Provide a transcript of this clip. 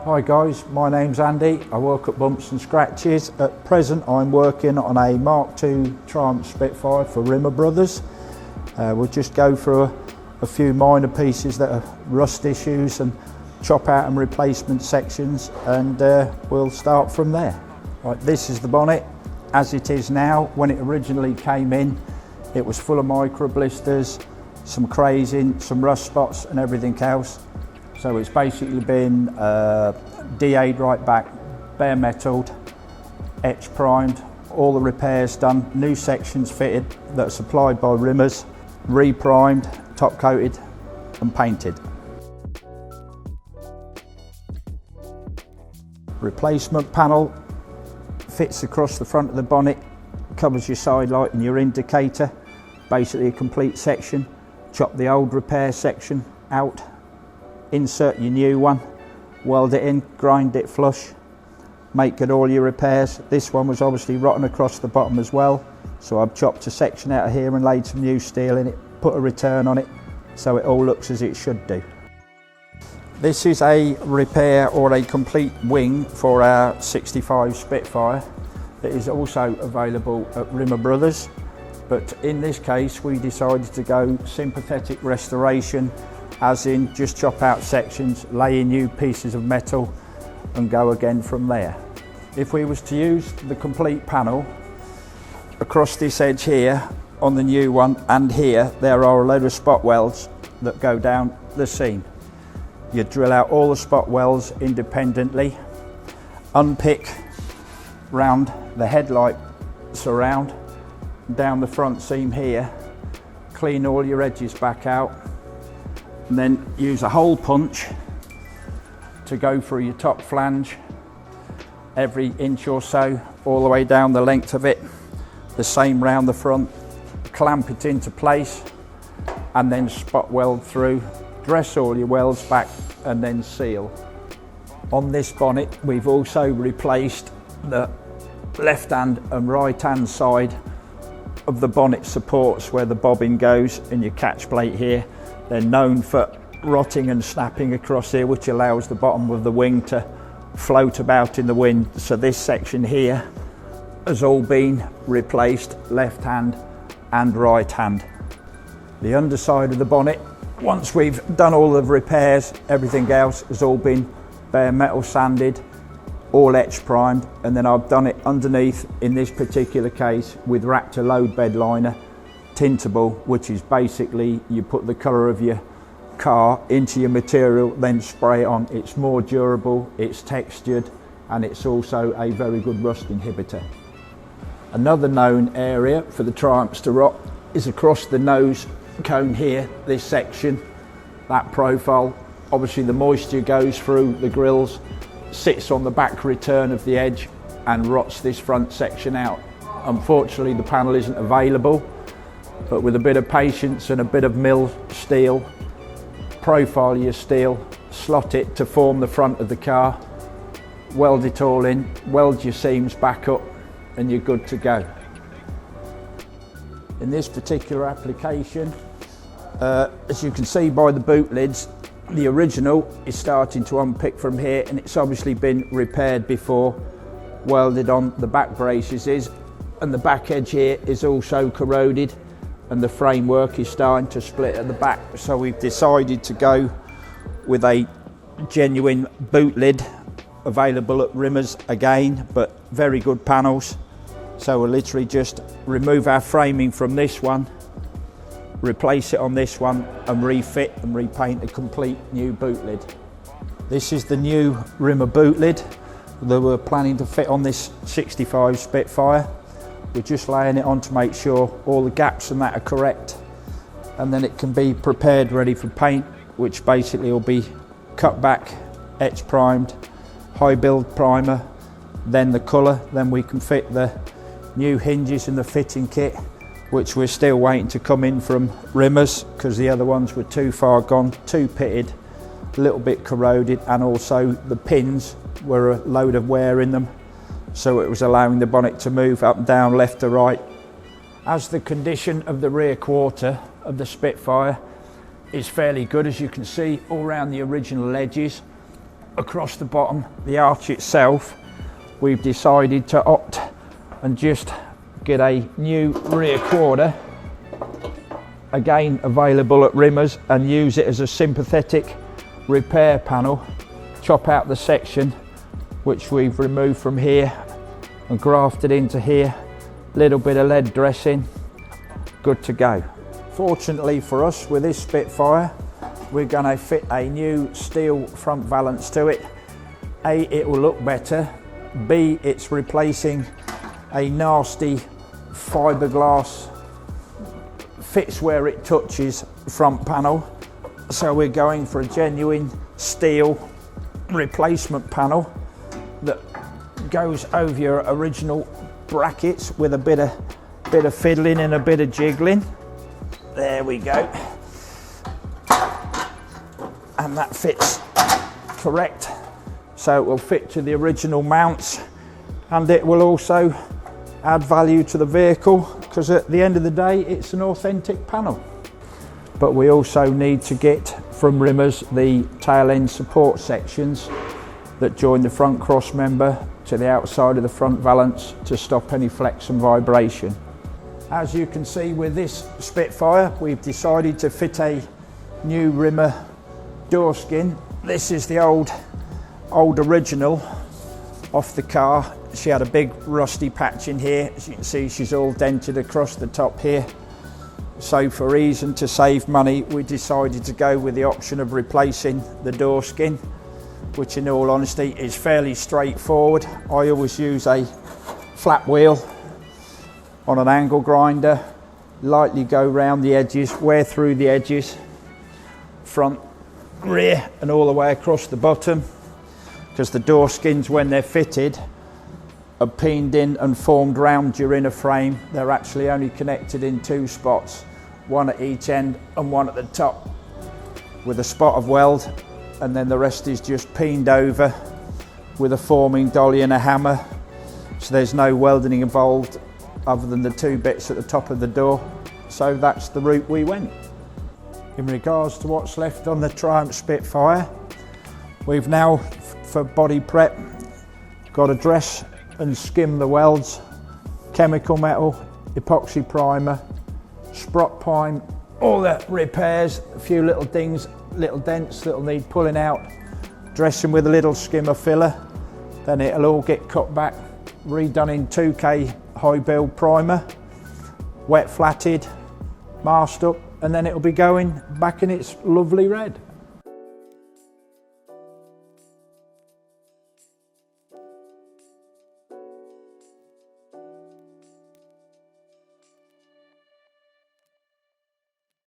Hi guys, my name's Andy. I work at Bumps and Scratches. At present I'm working on a Mark II Triumph Spitfire for Rimmer Brothers. We'll just go through a few minor pieces that are rust issues and chop out and replacement sections, and we'll start from there. Right, this is the bonnet as it is now. When it originally came in, it was full of micro blisters, some crazing, some rust spots and everything else. So it's basically been DA'd right back, bare metalled, etch primed, all the repairs done, new sections fitted that are supplied by Rimmers, re-primed, top coated and painted. Replacement panel fits across the front of the bonnet, covers your side light and your indicator, basically a complete section. Chop the old repair section out, insert your new one, weld it in, grind it flush, make good all your repairs. This one was obviously rotten across the bottom as well, so I've chopped a section out of here and laid some new steel in it, put a return on it, so it all looks as it should do. This is a repair or a complete wing for our 65 Spitfire that is also available at Rimmer Brothers, but in this case we decided to go sympathetic restoration, as in just chop out sections, lay in new pieces of metal and go again from there. If we was to use the complete panel, across this edge here on the new one and here there are a load of spot welds that go down the seam. You drill out all the spot welds independently, unpick round the headlight surround, down the front seam here, clean all your edges back out, and then use a hole punch to go through your top flange every inch or so, all the way down the length of it, the same round the front, clamp it into place and then spot weld through, dress all your welds back and then seal. On this bonnet we've also replaced the left hand and right hand side of the bonnet supports where the bobbin goes and your catch plate here. They're known for rotting and snapping across here, which allows the bottom of the wing to float about in the wind. So this section here has all been replaced, left hand and right hand. The underside of the bonnet, once we've done all the repairs, everything else has all been bare metal sanded, all etch primed, and then I've done it underneath, in this particular case, with Raptor load bed liner, Tintable, which is basically you put the colour of your car into your material, then spray it on. It's more durable, it's textured, and it's also a very good rust inhibitor. Another known area for the Triumphs to rot is across the nose cone here, this section, that profile. Obviously the moisture goes through the grills, sits on the back return of the edge and rots this front section out. Unfortunately the panel isn't available, but with a bit of patience and a bit of mill steel, profile your steel, slot it to form the front of the car, weld it all in, weld your seams back up and you're good to go. In this particular application, as you can see by the boot lids, the original is starting to unpick from here, and it's obviously been repaired before, welded on. The back braces is, and the back edge here is also corroded, and the framework is starting to split at the back. So we've decided to go with a genuine boot lid, available at Rimmers again, but very good panels. So we'll literally just remove our framing from this one, replace it on this one and refit and repaint a complete new boot lid. This is the new Rimmer boot lid that we're planning to fit on this 65 Spitfire. We're just laying it on to make sure all the gaps and that are correct, and then it can be prepared ready for paint, which basically will be cut back, etch primed, high build primer, then the colour, then we can fit the new hinges in the fitting kit, which we're still waiting to come in from Rimmers because the other ones were too far gone, too pitted, a little bit corroded, and also the pins were a load of wear in them, so it was allowing the bonnet to move up and down, left to right. As the condition of the rear quarter of the Spitfire is fairly good, as you can see, all around the original edges. Across the bottom, the arch itself, we've decided to opt and just get a new rear quarter, again available at Rimmers, and use it as a sympathetic repair panel. Chop out the section which we've removed from here and grafted into here. Little bit of lead dressing, good to go. Fortunately for us, with this Spitfire, we're going to fit a new steel front valance to it. A, it will look better. B, it's replacing a nasty fiberglass, fits where it touches, front panel. So we're going for a genuine steel replacement panel that goes over your original brackets with a bit of fiddling and a bit of jiggling. There we go. And that fits correct. So it will fit to the original mounts, and it will also add value to the vehicle, because at the end of the day it's an authentic panel. But we also need to get from Rimmers the tail end support sections that join the front cross member to the outside of the front valance to stop any flex and vibration. As you can see with this Spitfire, we've decided to fit a new Rimmer door skin. This is the old original off the car. She had a big rusty patch in here. As you can see, she's all dented across the top here. So for ease and to save money, we decided to go with the option of replacing the door skin, which in all honesty is fairly straightforward. I always use a flat wheel on an angle grinder, lightly go round the edges, wear through the edges, front, rear, and all the way across the bottom, because the door skins, when they're fitted, are pinned in and formed round your inner frame. They're actually only connected in two spots, one at each end and one at the top, with a spot of weld, and then the rest is just pinned over with a forming dolly and a hammer. So there's no welding involved other than the two bits at the top of the door. So that's the route we went. In regards to what's left on the Triumph Spitfire, we've now, for body prep, got to dress and skim the welds, chemical metal, epoxy primer, sprot prime, all the repairs, a few little things, little dents that'll need pulling out, dressing with a little skimmer filler, then it'll all get cut back, redone in 2K high build primer, wet flatted, masked up, and then it'll be going back in its lovely red.